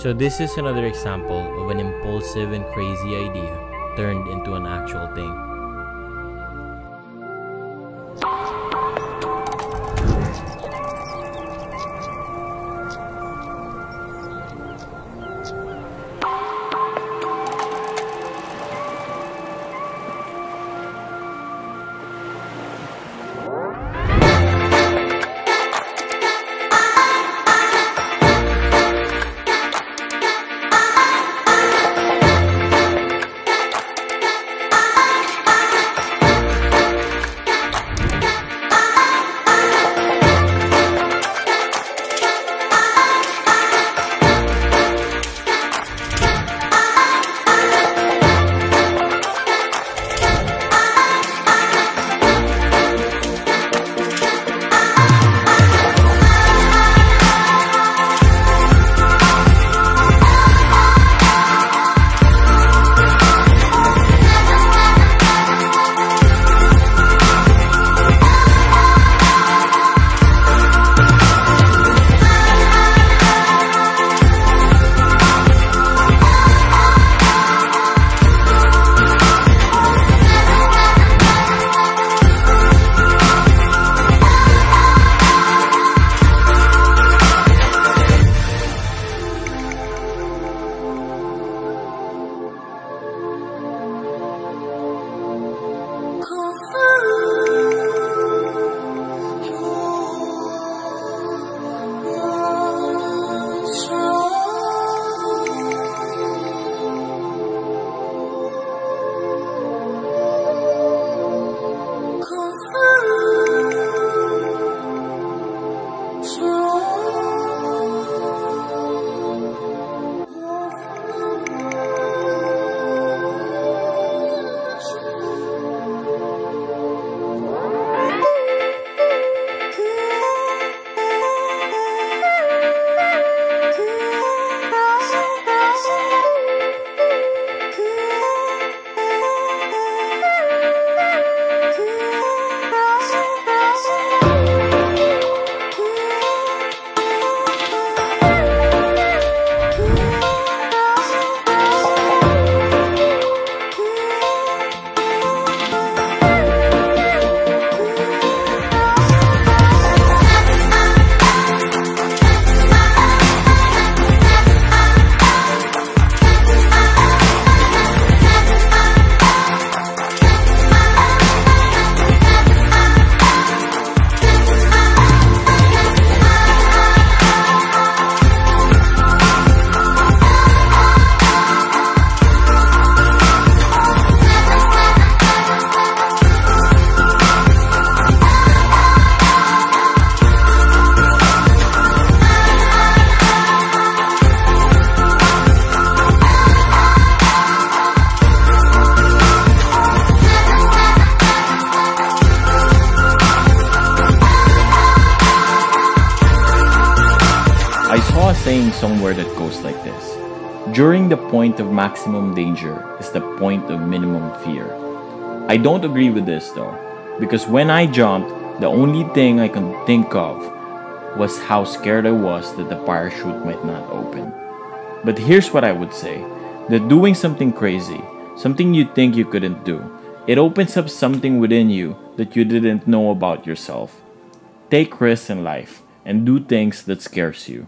So this is another example of an impulsive and crazy idea turned into an actual thing. I saw a saying somewhere that goes like this: during the point of maximum danger is the point of minimum fear. I don't agree with this though, because when I jumped, the only thing I could think of was how scared I was that the parachute might not open. But here's what I would say: that doing something crazy, something you think you couldn't do, it opens up something within you that you didn't know about yourself. Take risks in life and do things that scares you.